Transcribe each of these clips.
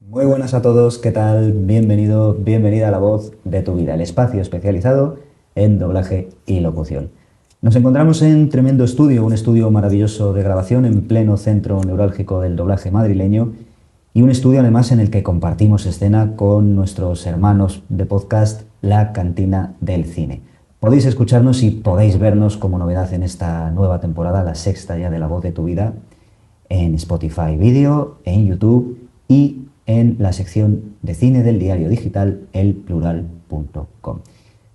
Muy buenas a todos, ¿qué tal? Bienvenido, bienvenida a La Voz de tu Vida, el espacio especializado en doblaje y locución. Nos encontramos en tremendo estudio, un estudio maravilloso de grabación en pleno centro neurálgico del doblaje madrileño y un estudio además en el que compartimos escena con nuestros hermanos de podcast La Cantina del Cine. Podéis escucharnos y podéis vernos como novedad en esta nueva temporada, la sexta ya de La Voz de tu Vida, en Spotify Video, en YouTube y en la sección de cine del diario digital elplural.com.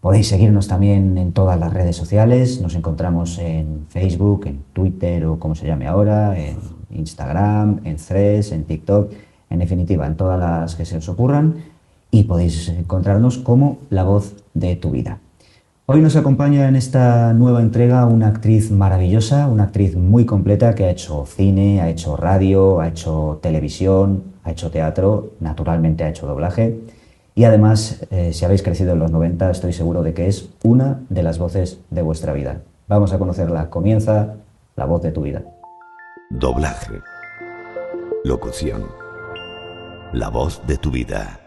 Podéis seguirnos también en todas las redes sociales, nos encontramos en Facebook, en Twitter o como se llame ahora, en Instagram, en Threads, en TikTok, en definitiva, en todas las que se os ocurran, y podéis encontrarnos como La Voz de tu Vida. Hoy nos acompaña en esta nueva entrega una actriz maravillosa, una actriz muy completa que ha hecho cine, ha hecho radio, ha hecho televisión, ha hecho teatro, naturalmente ha hecho doblaje y además, si habéis crecido en los 90, estoy seguro de que es una de las voces de vuestra vida. Vamos a conocerla. Comienza La Voz de tu Vida. Doblaje. Locución. La voz de tu vida.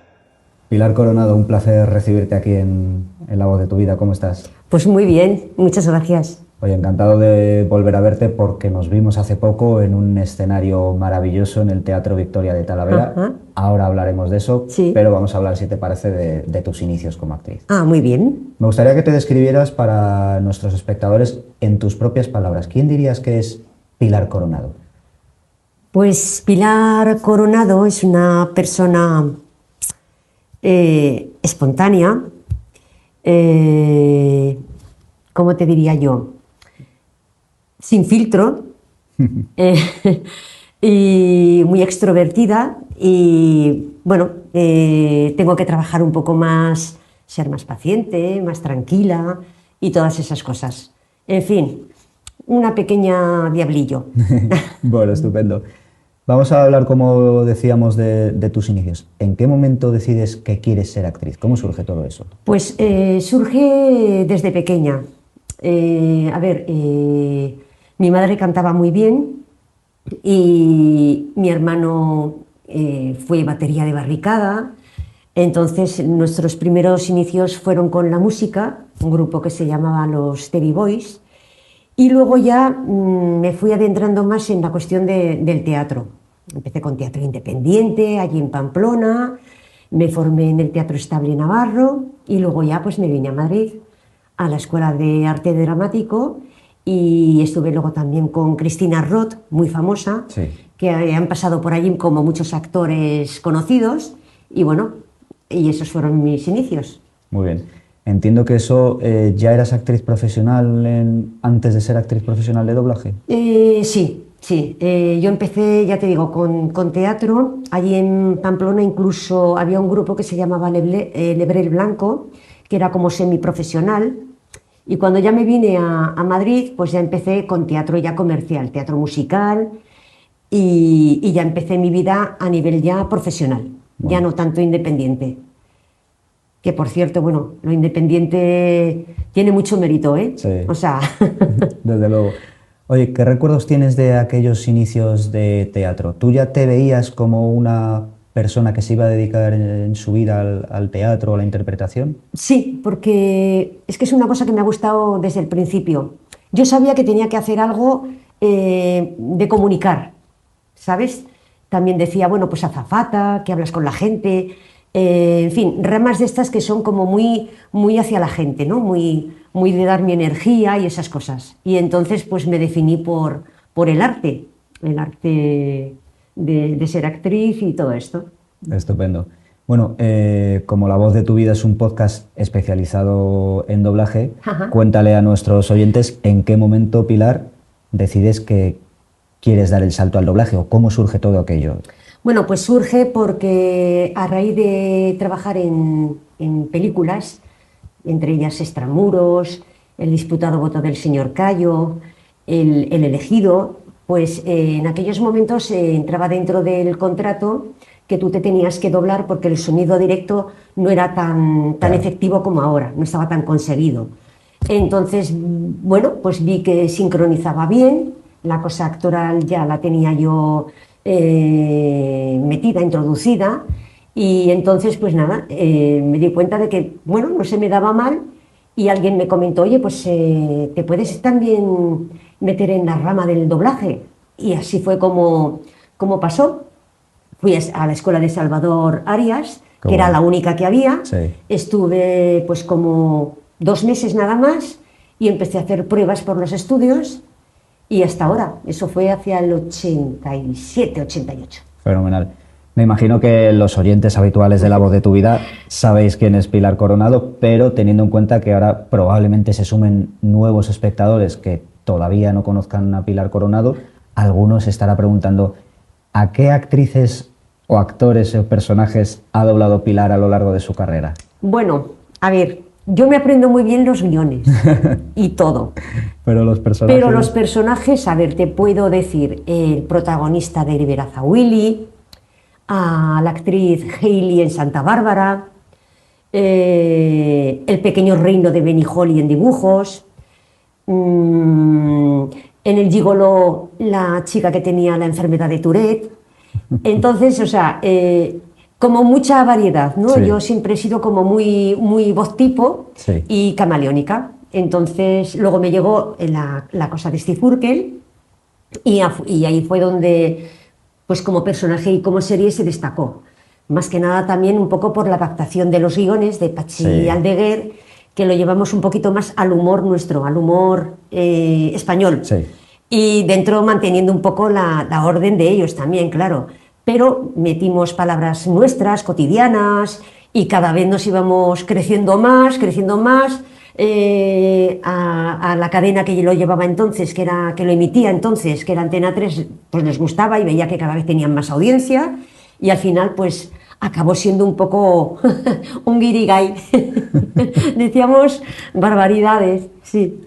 Pilar Coronado, un placer recibirte aquí en La Voz de tu Vida. ¿Cómo estás? Pues muy bien, muchas gracias. Oye, encantado de volver a verte porque nos vimos hace poco en un escenario maravilloso en el Teatro Victoria de Talavera. Ajá. Ahora hablaremos de eso, Sí. pero vamos a hablar, si te parece, de tus inicios como actriz. Ah, muy bien. Me gustaría que te describieras para nuestros espectadores en tus propias palabras. ¿Quién dirías que es Pilar Coronado? Pues Pilar Coronado es una persona espontánea, ¿cómo te diría yo? Sin filtro, eh, y muy extrovertida y bueno, tengo que trabajar un poco más, ser más paciente, más tranquila y todas esas cosas. En fin, una pequeña diablillo. Bueno, estupendo. Vamos a hablar, como decíamos, de tus inicios. ¿En qué momento decides que quieres ser actriz? ¿Cómo surge todo eso? Pues surge desde pequeña. Mi madre cantaba muy bien y mi hermano fue batería de barricada. Entonces nuestros primeros inicios fueron con la música, un grupo que se llamaba los Teddy Boys. Y luego ya me fui adentrando más en la cuestión del teatro. Empecé con teatro independiente, allí en Pamplona, me formé en el Teatro Estable Navarro y luego ya pues me vine a Madrid, a la Escuela de Arte Dramático y estuve luego también con Cristina Roth, muy famosa, Sí. que han pasado por allí como muchos actores conocidos y bueno, y esos fueron mis inicios. Muy bien. Entiendo que eso, ¿ya eras actriz profesional antes de ser actriz profesional de doblaje? Sí, sí. Yo empecé, ya te digo, con teatro. Allí en Pamplona incluso había un grupo que se llamaba Lebrel Blanco, que era como semiprofesional. Y cuando ya me vine a Madrid, pues ya empecé con teatro ya comercial, teatro musical, y ya empecé mi vida a nivel ya profesional, ya no tanto independiente. Que por cierto, bueno, lo independiente tiene mucho mérito, ¿eh? Sí. O sea, Desde luego. Oye, ¿qué recuerdos tienes de aquellos inicios de teatro? ¿Tú ya te veías como una persona que se iba a dedicar en su vida al teatro o a la interpretación? sí, porque es que es una cosa que me ha gustado desde el principio. Yo sabía que tenía que hacer algo de comunicar, ¿sabes? También decía, bueno, pues azafata, que hablas con la gente, en fin, ramas de estas que son como muy, muy hacia la gente, ¿no? Muy, muy de dar mi energía y esas cosas. Y entonces pues me definí por el arte de ser actriz y todo esto. Estupendo. Bueno, como La Voz de tu Vida es un podcast especializado en doblaje, Ajá. cuéntale a nuestros oyentes en qué momento, Pilar, decides que quieres dar el salto al doblaje o cómo surge todo aquello. Bueno, pues surge porque a raíz de trabajar en películas, entre ellas Extramuros, El disputado voto del señor Cayo, El elegido, pues en aquellos momentos entraba dentro del contrato que tú te tenías que doblar porque el sonido directo no era tan Claro. efectivo como ahora, no estaba tan conseguido. Entonces, bueno, pues vi que sincronizaba bien, la cosa actoral ya la tenía yo metida, introducida, y entonces pues nada, me di cuenta de que, bueno, no se me daba mal y alguien me comentó, oye, pues te puedes también meter en la rama del doblaje. Y así fue como pasó. Fui a la escuela de Salvador Arias, Qué que era bueno. la única que había. Sí. Estuve pues como 2 meses nada más y empecé a hacer pruebas por los estudios y hasta ahora. Eso fue hacia el 87, 88. Fenomenal. Me imagino que los oyentes habituales de La Voz de tu Vida sabéis quién es Pilar Coronado, pero teniendo en cuenta que ahora probablemente se sumen nuevos espectadores que todavía no conozcan a Pilar Coronado, algunos se estará preguntando ¿a qué actrices o actores o personajes ha doblado Pilar a lo largo de su carrera? Bueno, a ver, yo me aprendo muy bien los guiones y todo. Pero los personajes... Pero los personajes, a ver, te puedo decir, el protagonista de Willy, a la actriz Hailey en Santa Bárbara, el pequeño reino de Benny Holly en dibujos, en el Gigolo la chica que tenía la enfermedad de Tourette. Entonces, o sea, como mucha variedad, ¿no? Sí. Yo siempre he sido como muy voz tipo Sí. y camaleónica. Entonces, luego me llegó la cosa de Steve Urkel y ahí fue donde, pues como personaje y como serie se destacó. Más que nada también un poco por la adaptación de los guiones de Patxi Sí. Aldeguer, que lo llevamos un poquito más al humor nuestro, al humor español. Sí. Y dentro manteniendo un poco la orden de ellos también, claro. Pero metimos palabras nuestras, cotidianas, y cada vez nos íbamos creciendo más, creciendo más. A la cadena que lo llevaba entonces, que lo emitía entonces, que era Antena 3, pues les gustaba y veía que cada vez tenían más audiencia. Y al final, pues acabó siendo un poco un guirigay. Decíamos barbaridades, sí.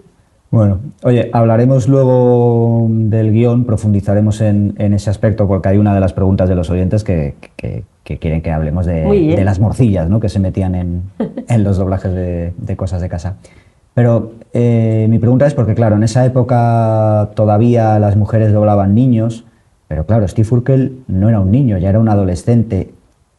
Bueno, oye, hablaremos luego del guión, profundizaremos en ese aspecto, porque hay una de las preguntas de los oyentes que quieren que hablemos Muy bien. de las morcillas, ¿no?, que se metían en los doblajes de Cosas de Casa. Pero mi pregunta es porque, claro, en esa época todavía las mujeres doblaban niños, pero claro, Steve Urkel no era un niño, ya era un adolescente.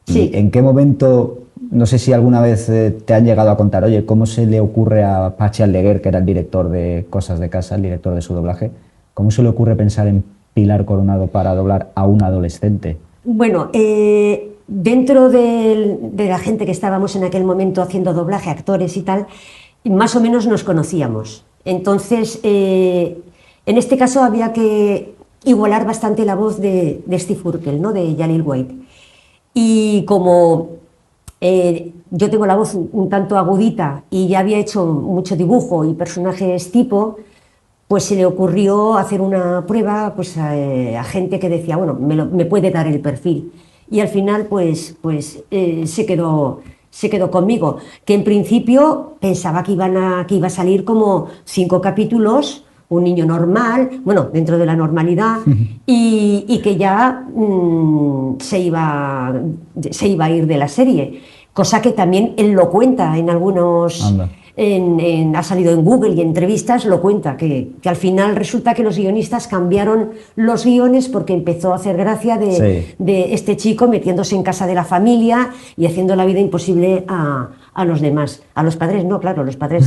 Sí. ¿Y en qué momento, no sé si alguna vez te han llegado a contar, oye, cómo se le ocurre a Patxi Aldeguer, que era el director de Cosas de Casa, el director de su doblaje, cómo se le ocurre pensar en Pilar Coronado para doblar a un adolescente? Bueno, dentro de la gente que estábamos en aquel momento haciendo doblaje, actores y tal, más o menos nos conocíamos. Entonces, en este caso había que igualar bastante la voz de Steve Urkel, ¿no?, de Jalil White. Y como yo tengo la voz un tanto agudita y ya había hecho mucho dibujo y personajes tipo, pues se le ocurrió hacer una prueba pues, a gente que decía, bueno, me puede dar el perfil. Y al final, pues se quedó conmigo, que en principio pensaba que iba a salir como 5 capítulos, un niño normal, bueno, dentro de la normalidad, y que ya se iba a ir de la serie, cosa que también él lo cuenta en algunos... Anda. Ha salido en Google y en entrevistas, lo cuenta, que al final resulta que los guionistas cambiaron los guiones porque empezó a hacer gracia Sí. de este chico metiéndose en casa de la familia y haciendo la vida imposible a los demás. A los padres no, claro, los padres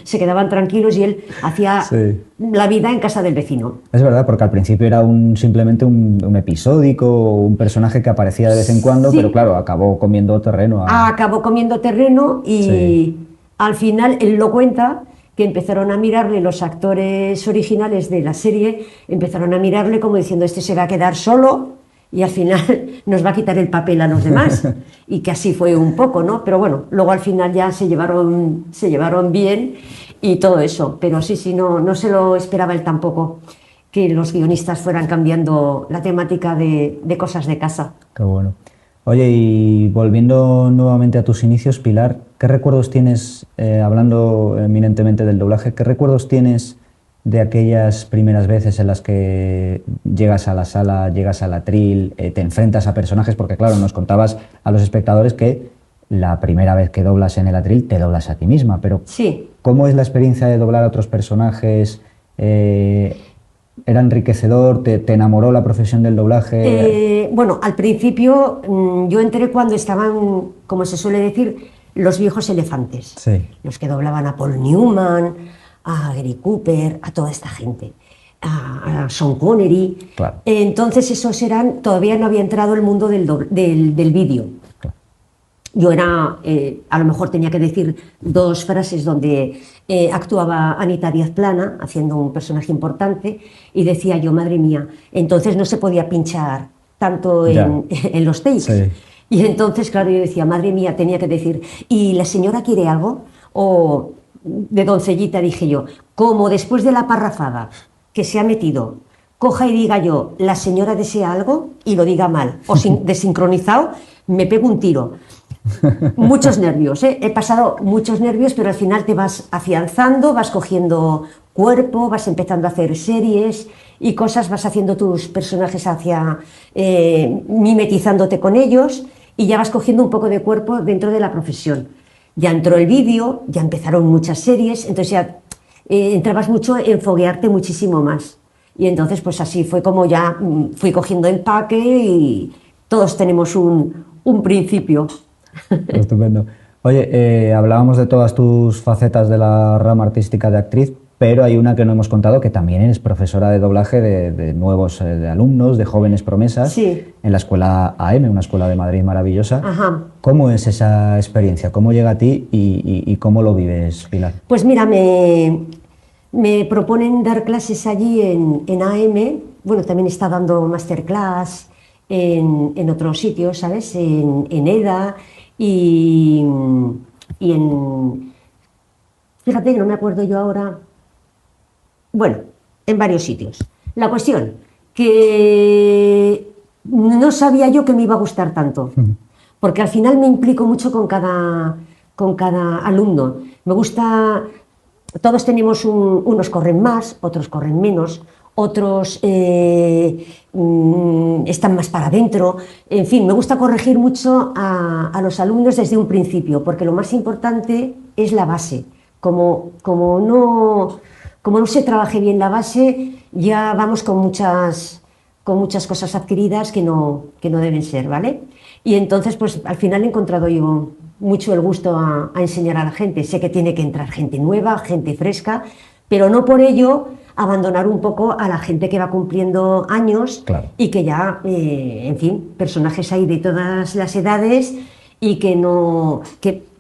se quedaban tranquilos y él hacía Sí. la vida en casa del vecino. Es verdad, porque al principio era simplemente un episódico, un personaje que aparecía de vez en cuando, Sí. pero claro, acabó comiendo terreno. Acabó comiendo terreno y Sí. al final él lo cuenta, que empezaron a mirarle los actores originales de la serie, empezaron a mirarle como diciendo, este se va a quedar solo y al final nos va a quitar el papel a los demás. Y que así fue un poco, ¿no? Pero bueno, luego al final ya se llevaron bien y todo eso. Pero sí, no se lo esperaba él tampoco, que los guionistas fueran cambiando la temática de Cosas de Casa. Qué bueno. Oye, y volviendo nuevamente a tus inicios, Pilar, ¿qué recuerdos tienes, hablando eminentemente del doblaje, qué recuerdos tienes de aquellas primeras veces en las que llegas a la sala, llegas al atril, te enfrentas a personajes? Porque claro, nos contabas a los espectadores que la primera vez que doblas en el atril te doblas a ti misma, pero Sí. ¿cómo es la experiencia de doblar a otros personajes? ¿Era enriquecedor? ¿Te enamoró la profesión del doblaje? Bueno, al principio yo entré cuando estaban, como se suele decir, los viejos elefantes, Sí. los que doblaban a Paul Newman, a Gary Cooper, a toda esta gente, a Sean Connery. Claro. Entonces esos eran, todavía no había entrado el mundo del vídeo. Claro. Yo era, a lo mejor tenía que decir dos frases donde actuaba Anita Díaz Plana, haciendo un personaje importante, y decía yo, madre mía, entonces no se podía pinchar tanto en los takes. Sí. Y entonces, claro, yo decía, madre mía, tenía que decir, ¿y la señora quiere algo? O de doncellita dije yo, como después de la parrafada que se ha metido, coja y diga yo, la señora desea algo, y lo diga mal, o desincronizado, me pego un tiro. Muchos nervios, ¿eh? He pasado muchos nervios, pero al final te vas afianzando, vas cogiendo cuerpo, vas empezando a hacer series y cosas, vas haciendo tus personajes mimetizándote con ellos y ya vas cogiendo un poco de cuerpo dentro de la profesión. Ya entró el vídeo, ya empezaron muchas series, entonces ya entrabas mucho en foguearte muchísimo más. Y entonces pues así fue como ya fui cogiendo empaque y todos tenemos un principio. Estupendo. Oye, hablábamos de todas tus facetas de la rama artística de actriz, pero hay una que no hemos contado, que también eres profesora de doblaje de nuevos de alumnos, de jóvenes promesas, Sí. en la escuela AM, una escuela de Madrid maravillosa. Ajá. ¿Cómo es esa experiencia? ¿Cómo llega a ti y cómo lo vives, Pilar? Pues mira, me proponen dar clases allí en AM. Bueno, también está dando masterclass en otros sitios, ¿sabes? En EDA y en... Fíjate que no me acuerdo yo ahora. Bueno, en varios sitios. La cuestión, que no sabía yo que me iba a gustar tanto, porque al final me implico mucho con cada alumno. Me gusta, todos tenemos unos corren más, otros corren menos, otros están más para adentro. En fin, me gusta corregir mucho a los alumnos desde un principio, porque lo más importante es la base. Como no se trabaje bien la base, ya vamos con muchas cosas adquiridas que no deben ser, ¿vale? Y entonces, pues al final he encontrado yo mucho el gusto a enseñar a la gente. Sé que tiene que entrar gente nueva, gente fresca, pero no por ello abandonar un poco a la gente que va cumpliendo años. Claro. Y que ya, en fin, personajes hay de todas las edades y que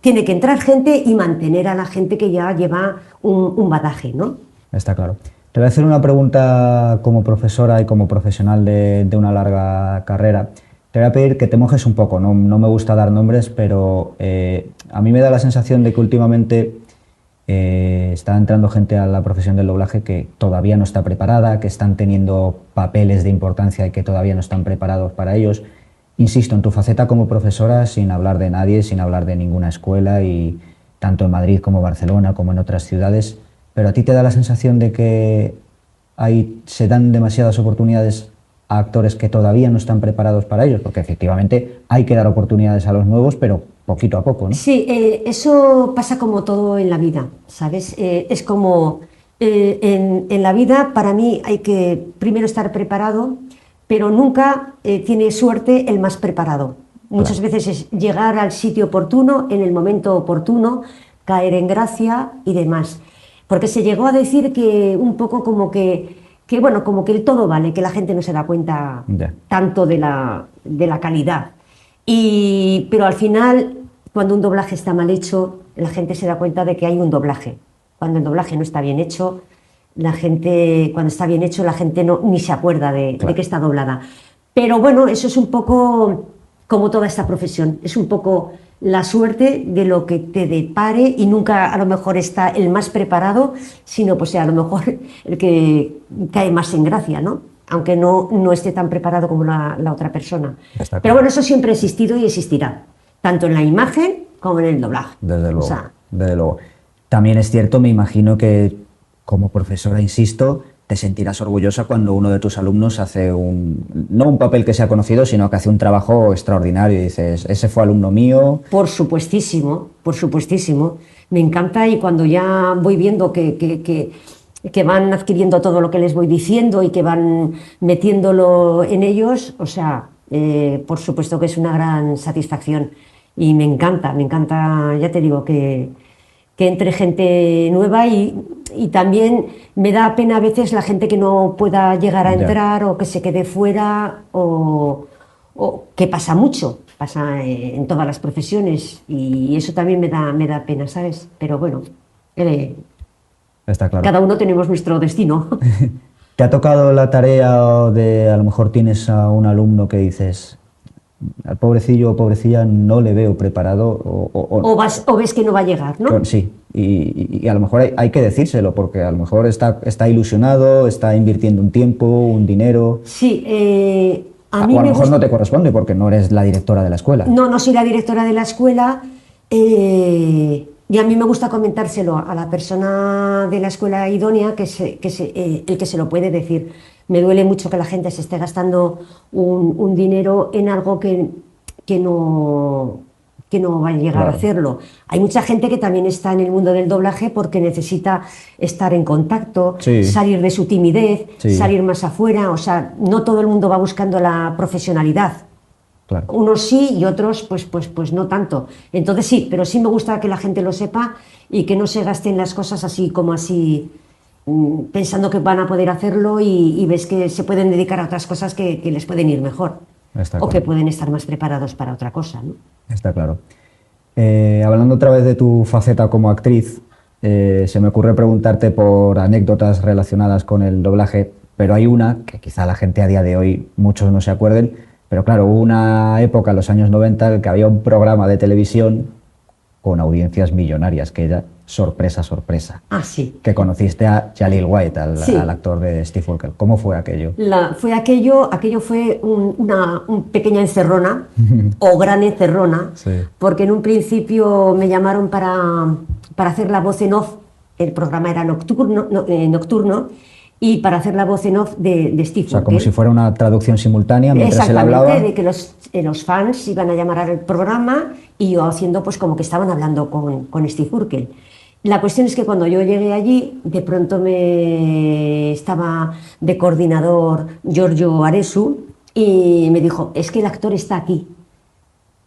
tiene que entrar gente y mantener a la gente que ya lleva un bagaje, ¿no? Está claro. Te voy a hacer una pregunta como profesora y como profesional de una larga carrera. Te voy a pedir que te mojes un poco, no me gusta dar nombres, pero a mí me da la sensación de que últimamente está entrando gente a la profesión del doblaje que todavía no está preparada, que están teniendo papeles de importancia y que todavía no están preparados para ellos. Insisto, en tu faceta como profesora, sin hablar de nadie, sin hablar de ninguna escuela, y tanto en Madrid como Barcelona, como en otras ciudades, pero a ti te da la sensación de que se dan demasiadas oportunidades a actores que todavía no están preparados para ellos, porque efectivamente hay que dar oportunidades a los nuevos, pero poquito a poco, ¿no? Sí, eso pasa como todo en la vida, ¿sabes? Es como en la vida, para mí hay que primero estar preparado, pero nunca tiene suerte el más preparado. Muchas veces es llegar al sitio oportuno, en el momento oportuno, caer en gracia y demás. Porque se llegó a decir que un poco como que bueno, como que el todo vale, que la gente no se da cuenta tanto de la calidad. Pero al final, cuando un doblaje está mal hecho, la gente se da cuenta de que hay un doblaje. Cuando el doblaje no está bien hecho, cuando está bien hecho, la gente ni se acuerda de que está doblada. Pero bueno, eso es un poco como toda esta profesión, es un poco la suerte de lo que te depare, y nunca a lo mejor está el más preparado, sino pues a lo mejor el que cae más en gracia, ¿no? Aunque no esté tan preparado como la otra persona. Pero bueno, eso siempre ha existido y existirá, tanto en la imagen como en el doblaje. Desde luego, desde luego. También es cierto, me imagino que como profesora, insisto, te sentirás orgullosa cuando uno de tus alumnos hace no un papel que sea conocido, sino que hace un trabajo extraordinario y dices, ese fue alumno mío. Por supuestísimo, por supuestísimo. Me encanta, y cuando ya voy viendo que que van adquiriendo todo lo que les voy diciendo y que van metiéndolo en ellos, o sea, por supuesto que es una gran satisfacción y me encanta, ya te digo, que entre gente nueva y también me da pena a veces la gente que no pueda llegar a entrar o que se quede fuera o que pasa mucho, pasa en todas las profesiones y eso también me da pena, ¿sabes? Pero bueno, está claro. Cada uno tenemos nuestro destino. ¿Te ha tocado la tarea de, a lo mejor tienes a un alumno que dices, al pobrecillo o pobrecilla no le veo preparado o ves que no va a llegar, ¿no? Sí, y a lo mejor hay que decírselo, porque a lo mejor está ilusionado, está invirtiendo un tiempo, un dinero. Sí, a mí o a lo me mejor gusta... no te corresponde porque no eres la directora de la escuela. No soy la directora de la escuela y a mí me gusta comentárselo a la persona de la escuela idónea el que se lo puede decir. Me duele mucho que la gente se esté gastando un dinero en algo que no va a llegar a hacerlo. Hay mucha gente que también está en el mundo del doblaje porque necesita estar en contacto, salir de su timidez, salir más afuera. O sea, no todo el mundo va buscando la profesionalidad. Claro. Unos sí y otros pues no tanto. Entonces sí, pero sí me gusta que la gente lo sepa y que no se gasten las cosas así como así, pensando que van a poder hacerlo y ves que se pueden dedicar a otras cosas que les pueden ir mejor. Está claro. O que pueden estar más preparados para otra cosa, ¿no? Está claro. Hablando otra vez de tu faceta como actriz, se me ocurre preguntarte por anécdotas relacionadas con el doblaje, pero hay una que quizá la gente a día de hoy muchos no se acuerden, pero claro, hubo una época en los años 90 en que había un programa de televisión con audiencias millonarias, que era sorpresa. Ah, sí. Que conociste a Jaleel White, al actor de Steve Urkel. ¿Cómo fue aquello? Aquello fue una pequeña encerrona o gran encerrona, porque en un principio me llamaron para hacer la voz en off. El programa era nocturno y para hacer la voz en off de Steve Urkel. O sea, como si fuera una traducción simultánea mientras él hablaba. Exactamente, de que los fans iban a llamar al programa y yo haciendo pues como que estaban hablando con Steve Urkel. La cuestión es que cuando yo llegué allí, de pronto estaba de coordinador Giorgio Aresu y me dijo, es que el actor está aquí.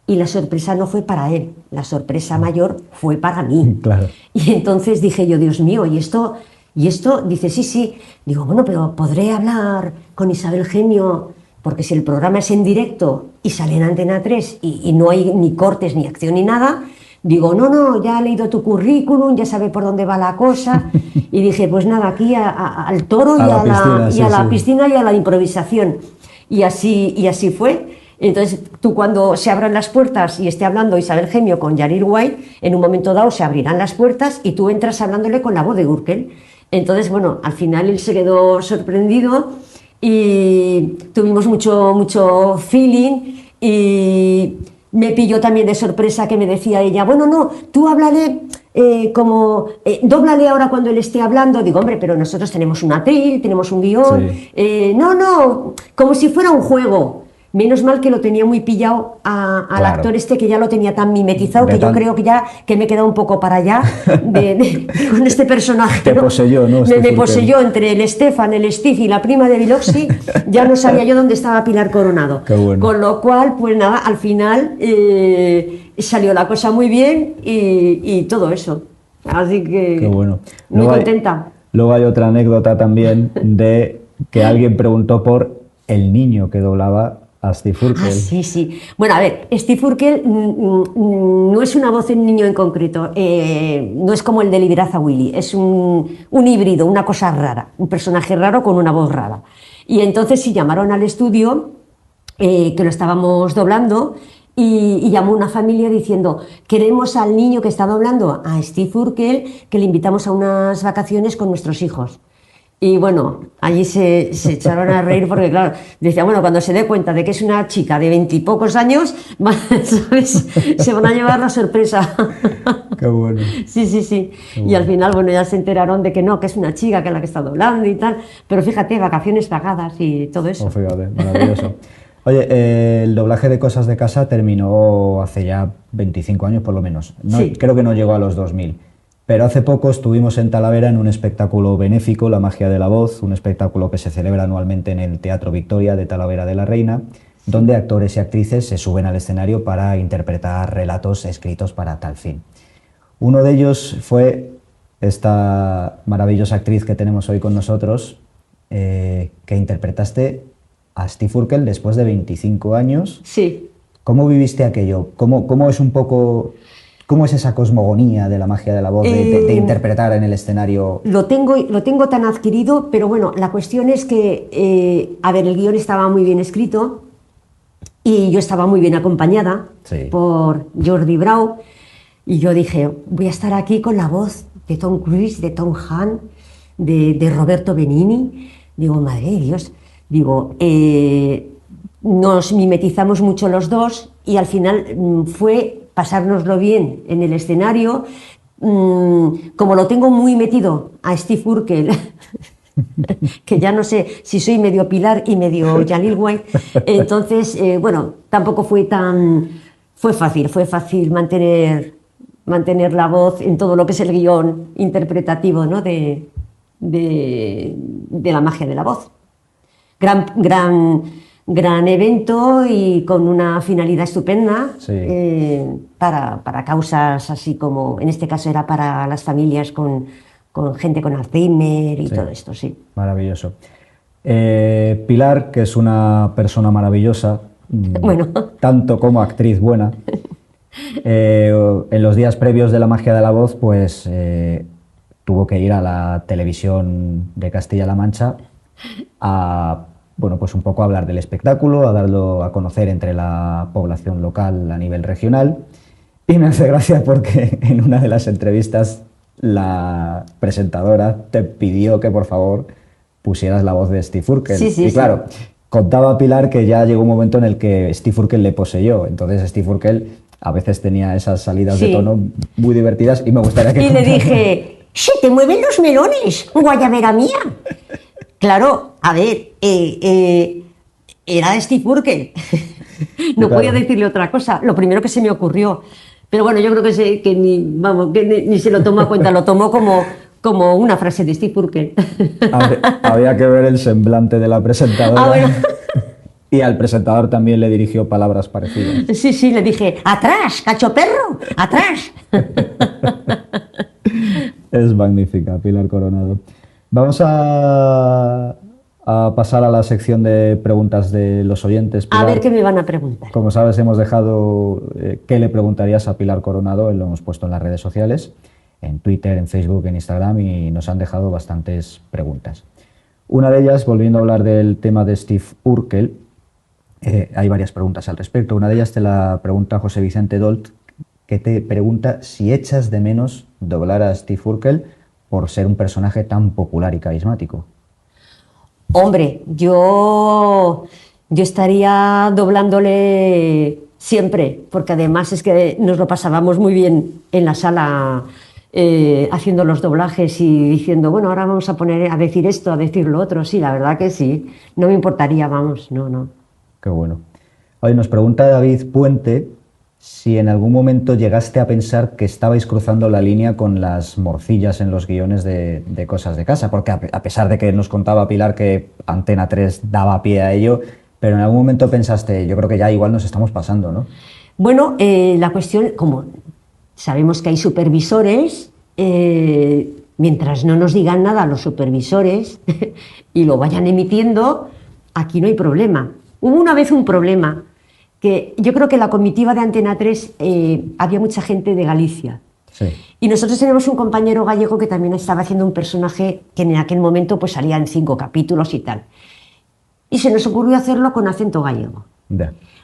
Y la sorpresa no fue para él, la sorpresa mayor fue para mí. Claro. Y entonces dije yo, Dios mío, ¿y esto? Dice, sí. Digo, bueno, pero ¿podré hablar con Isabel Gemio? Porque si el programa es en directo y sale en Antena 3 y no hay ni cortes, ni acción, ni nada... Digo, no, ya ha leído tu currículum, ya sabe por dónde va la cosa. Y dije, pues nada, aquí al toro y a la piscina y a la improvisación. Y así fue. Entonces, tú cuando se abran las puertas y esté hablando Isabel Gemio con Jaleel White, en un momento dado se abrirán las puertas y tú entras hablándole con la voz de Urkel. Entonces, bueno, al final él se quedó sorprendido y tuvimos mucho feeling y... Me pilló también de sorpresa que me decía ella, bueno, no, tú háblale dóblale ahora cuando él esté hablando. Digo, hombre, pero nosotros tenemos un atril, tenemos un guión. No, como si fuera un juego. Menos mal que lo tenía muy pillado al actor este, que ya lo tenía tan mimetizado, que yo creo que me he quedado un poco para allá con este personaje. Te poseyó, ¿no? Me poseyó entre el Stefan, el Steve y la prima de Biloxi, ya no sabía yo dónde estaba Pilar Coronado. Qué bueno. Con lo cual, pues nada, al final salió la cosa muy bien y todo eso. Así que qué bueno. Muy contenta. Luego hay otra anécdota también de que alguien preguntó por el niño que doblaba a Steve Urkel. Ah, sí. Bueno, a ver, Steve Urkel no es una voz en niño en concreto, no es como el de Liberaza Willy, es un híbrido, una cosa rara, un personaje raro con una voz rara. Y entonces sí llamaron al estudio, que lo estábamos doblando, y llamó una familia diciendo, queremos al niño que está doblando a Steve Urkel, que le invitamos a unas vacaciones con nuestros hijos. Y bueno, allí se echaron a reír porque, claro, decía, bueno, cuando se dé cuenta de que es una chica de 20 y pocos años, ¿sabes? Se van a llevar la sorpresa. Qué bueno. Sí. Qué bueno. Y al final, bueno, ya se enteraron de que no, que es una chica que es la que está doblando y tal. Pero fíjate, vacaciones pagadas y todo eso. Oh, fíjate, maravilloso. Oye, el doblaje de Cosas de Casa terminó hace ya 25 años por lo menos. No, sí. Creo que no llegó a los 2000. Pero hace poco estuvimos en Talavera en un espectáculo benéfico, La Magia de la Voz, un espectáculo que se celebra anualmente en el Teatro Victoria de Talavera de la Reina, donde actores y actrices se suben al escenario para interpretar relatos escritos para tal fin. Uno de ellos fue esta maravillosa actriz que tenemos hoy con nosotros, que interpretaste a Steve Urkel después de 25 años. Sí. ¿Cómo viviste aquello? ¿Cómo es un poco... ¿Cómo es esa cosmogonía de La Magia de la Voz, de interpretar en el escenario? Lo tengo tan adquirido, pero bueno, la cuestión es que, a ver, el guión estaba muy bien escrito y yo estaba muy bien acompañada por Jordi Brau, y yo dije, voy a estar aquí con la voz de Tom Cruise, de Tom Hanks, de Roberto Benigni. Digo, madre de Dios, digo, nos mimetizamos mucho los dos y al final fue pasárnoslo bien en el escenario. Como lo tengo muy metido a Steve Urkel, que ya no sé si soy medio Pilar y medio Jalil White, entonces, bueno, tampoco fue fácil mantener la voz en todo lo que es el guión interpretativo, ¿no? de La Magia de la Voz. Gran evento y con una finalidad estupenda, para causas así como, en este caso era para las familias con gente con Alzheimer y todo esto, sí. Maravilloso. Pilar, que es una persona maravillosa, bueno, tanto como actriz buena, en los días previos de La Magia de la Voz, pues tuvo que ir a la televisión de Castilla-La Mancha a... Bueno, pues un poco a hablar del espectáculo, a darlo a conocer entre la población local a nivel regional. Y me hace gracia porque en una de las entrevistas la presentadora te pidió que por favor pusieras la voz de Steve Urkel. Y claro, contaba Pilar que ya llegó un momento en el que Steve Urkel le poseyó. Entonces Steve Urkel a veces tenía esas salidas de tono muy divertidas y me gustaría que... Y le dije, ¡se te mueven los melones, guayabera mía! Claro, a ver, era Steve Urkel, no podía decirle otra cosa, lo primero que se me ocurrió, pero bueno, yo creo que ni se lo tomó a cuenta, lo tomó como una frase de Steve Urkel. Había que ver el semblante de la presentadora. Bueno. Y al presentador también le dirigió palabras parecidas. Sí, le dije, ¡atrás, cacho perro! ¡Atrás! Es magnífica, Pilar Coronado. Vamos a pasar a la sección de preguntas de los oyentes. Pilar, a ver qué me van a preguntar. Como sabes, hemos dejado qué le preguntarías a Pilar Coronado, lo hemos puesto en las redes sociales, en Twitter, en Facebook, en Instagram, y nos han dejado bastantes preguntas. Una de ellas, volviendo a hablar del tema de Steve Urkel, hay varias preguntas al respecto. Una de ellas te la pregunta José Vicente Dolt, que te pregunta si echas de menos doblar a Steve Urkel por ser un personaje tan popular y carismático. Hombre, yo estaría doblándole siempre, porque además es que nos lo pasábamos muy bien en la sala haciendo los doblajes y diciendo, bueno, ahora vamos a poner a decir esto, a decir lo otro. Sí, la verdad que sí, no me importaría, vamos, no. Qué bueno. Hoy nos pregunta David Puente si en algún momento llegaste a pensar que estabais cruzando la línea con las morcillas en los guiones de Cosas de Casa, porque a pesar de que nos contaba Pilar que Antena 3 daba pie a ello, pero en algún momento pensaste, yo creo que ya igual nos estamos pasando, ¿no? Bueno, la cuestión, como sabemos que hay supervisores, mientras no nos digan nada los supervisores y lo vayan emitiendo, aquí no hay problema. Hubo una vez un problema, que yo creo que la comitiva de Antena 3 había mucha gente de Galicia. Sí. Y nosotros tenemos un compañero gallego que también estaba haciendo un personaje que en aquel momento pues salía en 5 capítulos y tal. Y se nos ocurrió hacerlo con acento gallego.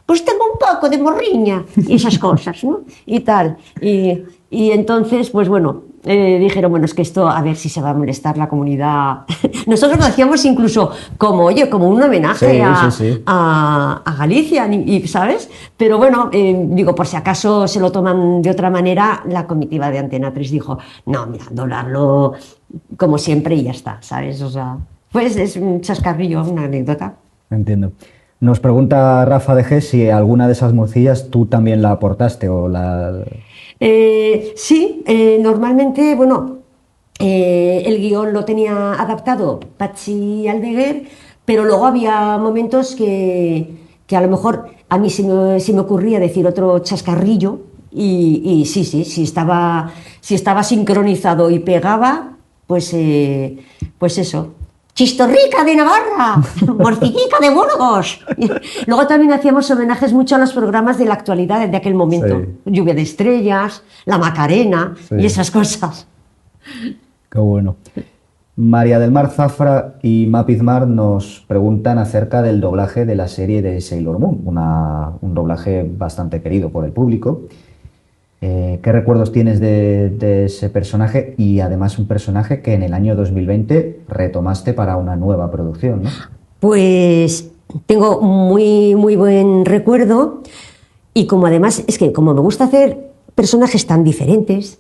Pues tengo un poco de morriña y esas cosas, ¿no? Y tal. Y entonces, pues bueno, dijeron, bueno, es que esto, a ver si se va a molestar la comunidad. Nosotros lo hacíamos incluso como un homenaje a Galicia, ¿sabes? Pero bueno, digo, por si acaso se lo toman de otra manera, la comitiva de Antena 3 dijo, no, mira, doblarlo como siempre y ya está, ¿sabes? O sea, pues es un chascarrillo, una anécdota. Entiendo. Nos pregunta Rafa de G si alguna de esas morcillas tú también la aportaste o la... Sí, normalmente, bueno, el guión lo tenía adaptado Patxi Aldeguer, pero luego había momentos que a lo mejor a mí se me ocurría decir otro chascarrillo y sí, sí, si estaba sincronizado y pegaba, pues eso. Chistorrica de Navarra, Morcillica de Burgos. Luego también hacíamos homenajes mucho a los programas de la actualidad de aquel momento. Sí. Lluvia de Estrellas, La Macarena Sí. y esas cosas. Qué bueno. María del Mar Zafra y Mapizmar nos preguntan acerca del doblaje de la serie de Sailor Moon, un doblaje bastante querido por el público. ¿Qué recuerdos tienes de ese personaje? Y además un personaje que en el año 2020 retomaste para una nueva producción, ¿no? Pues tengo muy, muy buen recuerdo y como además es que como me gusta hacer personajes tan diferentes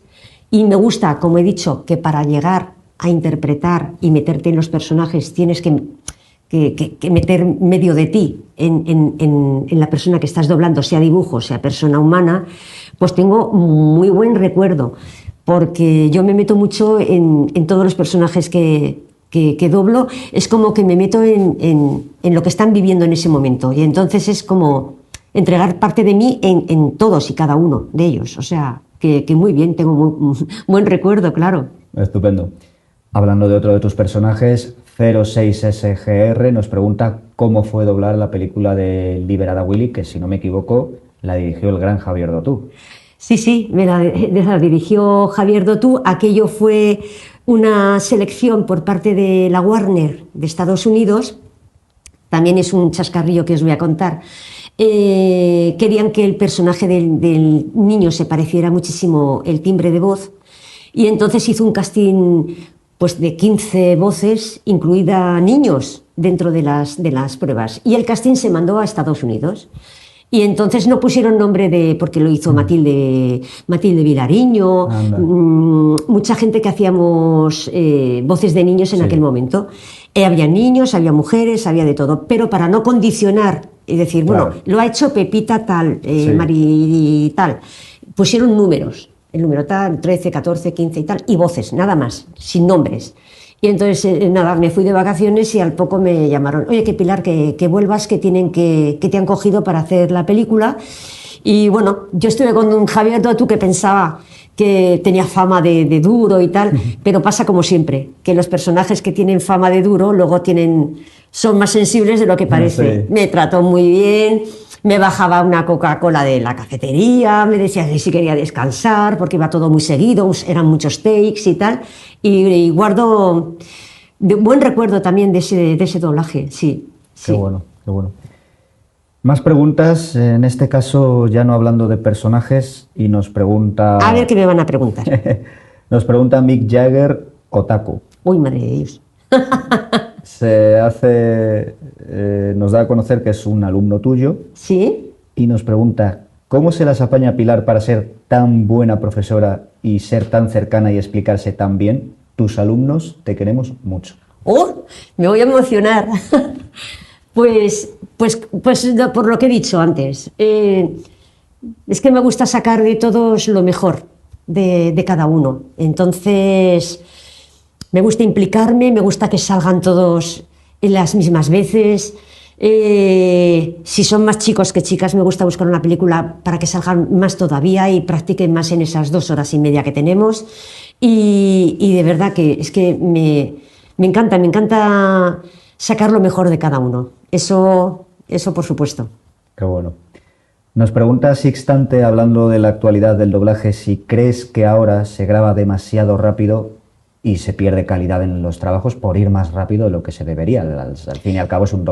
y me gusta, como he dicho, que para llegar a interpretar y meterte en los personajes tienes que meter medio de ti en la persona que estás doblando, sea dibujo, sea persona humana, pues tengo muy buen recuerdo, porque yo me meto mucho en todos los personajes que doblo, es como que me meto en lo que están viviendo en ese momento, y entonces es como entregar parte de mí en todos y cada uno de ellos, o sea, que muy bien, tengo muy buen recuerdo, claro. Estupendo. Hablando de otro de tus personajes, 06SGR nos pregunta cómo fue doblar la película de Liberada Willy, que si no me equivoco la dirigió el gran Javier Dotú. Sí, sí, me la dirigió Javier Dotú. Aquello fue una selección por parte de la Warner de Estados Unidos. También es un chascarrillo que os voy a contar. Querían que el personaje del niño se pareciera muchísimo el timbre de voz y entonces hizo un casting pues, de 15 voces, incluida niños, dentro de las pruebas. Y el casting se mandó a Estados Unidos. Y entonces no pusieron nombre porque lo hizo Matilde Vilariño, mucha gente que hacíamos voces de niños en aquel momento. Había niños, había mujeres, había de todo, pero para no condicionar y decir, bueno, lo ha hecho Pepita tal, Mari tal, pusieron números, el número tal, 13, 14, 15 y tal, y voces, nada más, sin nombres. Y entonces, nada, me fui de vacaciones y al poco me llamaron, oye, que Pilar, que vuelvas, que te han cogido para hacer la película. Y bueno, yo estuve con un Javier Dotú que pensaba que tenía fama de duro y tal, pero pasa como siempre, que los personajes que tienen fama de duro luego son más sensibles de lo que parece. Sí. Me trató muy bien, me bajaba una Coca-Cola de la cafetería, me decía que si quería descansar porque iba todo muy seguido, eran muchos takes y tal, y guardo buen recuerdo también de ese doblaje, sí. Qué bueno, qué bueno. Más preguntas, en este caso ya no hablando de personajes, y nos pregunta... A ver qué me van a preguntar. Nos pregunta Mick Jagger, Otaku. Uy, madre de Dios. Nos da a conocer que es un alumno tuyo. Sí. Y nos pregunta, ¿cómo se las apaña Pilar para ser tan buena profesora y ser tan cercana y explicarse tan bien? Tus alumnos te queremos mucho. ¡Oh! Me voy a emocionar. Pues por lo que he dicho antes, es que me gusta sacar de todos lo mejor de cada uno. Entonces, me gusta implicarme, me gusta que salgan todos en las mismas veces. Si son más chicos que chicas, me gusta buscar una película para que salgan más todavía y practiquen más en esas 2 horas y media que tenemos. Y de verdad que es que me encanta sacar lo mejor de cada uno. Eso por supuesto. Qué bueno. Nos pregunta Sixtante, hablando de la actualidad del doblaje, si crees que ahora se graba demasiado rápido y se pierde calidad en los trabajos por ir más rápido de lo que se debería. Al fin y al cabo el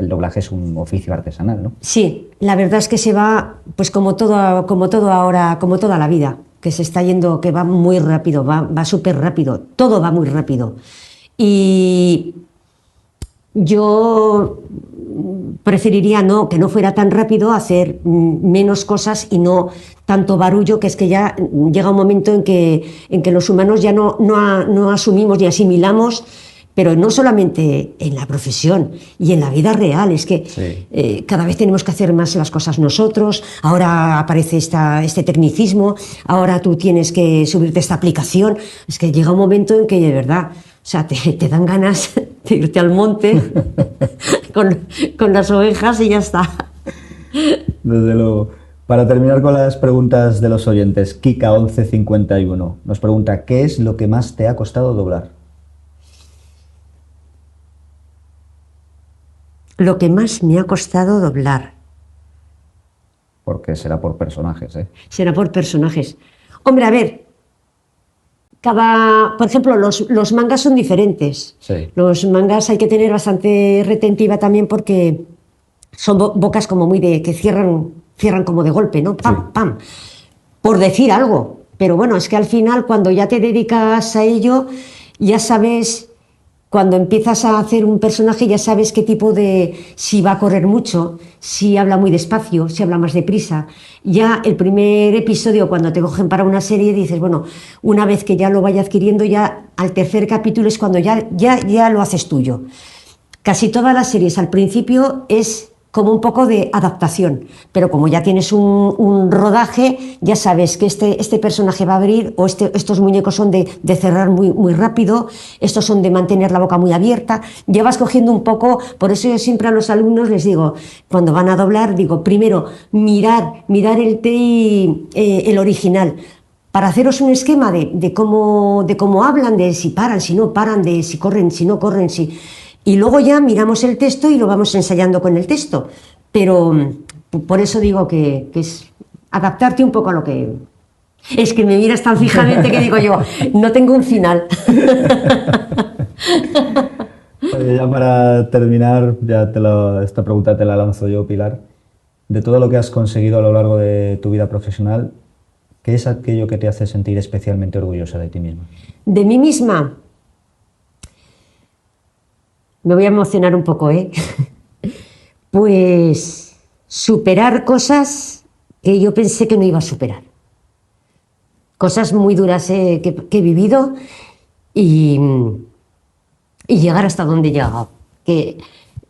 doblaje es un oficio artesanal, ¿no? Sí, la verdad es que se va, pues como todo ahora, como toda la vida, que se está yendo, que va muy rápido, va súper rápido, todo va muy rápido. Y yo preferiría que no fuera tan rápido, hacer menos cosas y no tanto barullo, que es que ya llega un momento en que los humanos ya no asumimos ni asimilamos pero no solamente en la profesión y en la vida real, es que Sí. cada vez tenemos que hacer más las cosas nosotros, ahora aparece este tecnicismo, ahora tú tienes que subirte esta aplicación, es que llega un momento en que de verdad, o sea, te dan ganas de irte al monte con las ovejas y ya está. Desde luego. Para terminar con las preguntas de los oyentes, Kika1151 nos pregunta, ¿qué es lo que más te ha costado doblar? Lo que más me ha costado doblar Porque será por personajes, ¿eh? será por personajes. Hombre, a ver, por ejemplo, los mangas son diferentes. Sí. Los mangas hay que tener bastante retentiva también porque son bocas como muy que cierran como de golpe, ¿no? Pam, Sí. pam. Por decir algo. Pero bueno, es que al final cuando ya te dedicas a ello, ya sabes, cuando empiezas a hacer un personaje, ya sabes qué tipo si va a correr mucho, si habla muy despacio, si habla más deprisa. Ya el primer episodio, cuando te cogen para una serie, dices, bueno, una vez que ya lo vaya adquiriendo, ya al tercer capítulo es cuando ya lo haces tuyo. Casi todas las series al principio es como un poco de adaptación, pero como ya tienes un rodaje, ya sabes que este personaje va a abrir, o estos muñecos son de cerrar muy rápido, estos son de mantener la boca muy abierta, ya vas cogiendo un poco. Por eso yo siempre a los alumnos les digo, cuando van a doblar, digo, primero, mirar el TI, el original, para haceros un esquema de cómo hablan, de si paran, si no paran, de si corren, si no corren, si... Y luego ya miramos el texto y lo vamos ensayando con el texto. Pero por eso digo que es adaptarte un poco a lo que... Es que me miras tan fijamente que digo yo, no tengo un final. Oye, ya para terminar, esta pregunta te la lanzo yo, Pilar. De todo lo que has conseguido a lo largo de tu vida profesional, ¿qué es aquello que te hace sentir especialmente orgullosa de ti misma? De mí misma... Me voy a emocionar un poco, ¿eh? Pues superar cosas que yo pensé que no iba a superar. Cosas muy duras que he vivido y llegar hasta donde he llegado. Que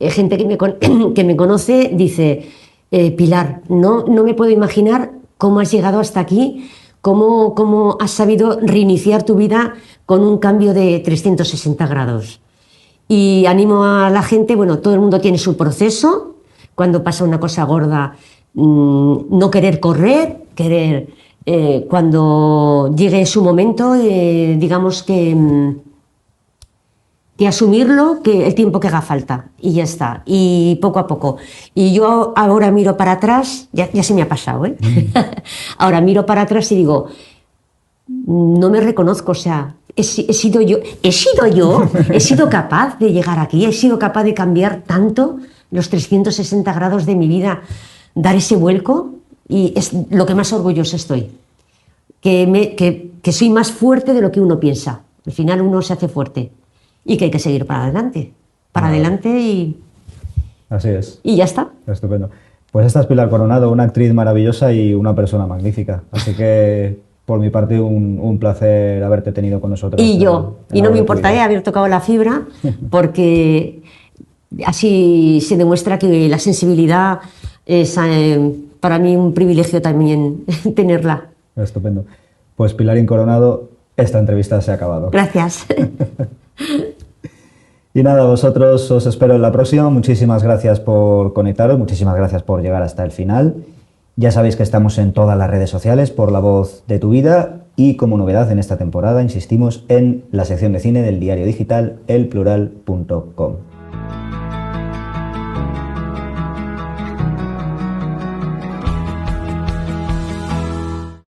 gente que me conoce dice, Pilar, no me puedo imaginar cómo has llegado hasta aquí, cómo has sabido reiniciar tu vida con un cambio de 360 grados. Y animo a la gente, bueno, todo el mundo tiene su proceso, cuando pasa una cosa gorda, no querer correr, cuando llegue su momento, digamos que asumirlo, que el tiempo que haga falta, y ya está, y poco a poco. Y yo ahora miro para atrás, ya se me ha pasado, ¿eh? Ahora miro para atrás y digo, no me reconozco, o sea... He sido capaz de llegar aquí, he sido capaz de cambiar tanto los 360 grados de mi vida, dar ese vuelco, y es lo que más orgullosa estoy, que soy más fuerte de lo que uno piensa. Al final uno se hace fuerte y que hay que seguir para adelante y... Así es. Y ya está. Estupendo. Pues esta es Pilar Coronado, una actriz maravillosa y una persona magnífica. Así que... Por mi parte, un placer haberte tenido con nosotros. Y yo, y no me importaría haber tocado la fibra, porque así se demuestra que la sensibilidad es para mí un privilegio también tenerla. Estupendo. Pues Pilarín Coronado, esta entrevista se ha acabado. Gracias. Y nada, vosotros os espero en la próxima. Muchísimas gracias por conectaros, muchísimas gracias por llegar hasta el final. Ya sabéis que estamos en todas las redes sociales por La Voz de tu Vida y como novedad en esta temporada insistimos en la sección de cine del diario digital elplural.com.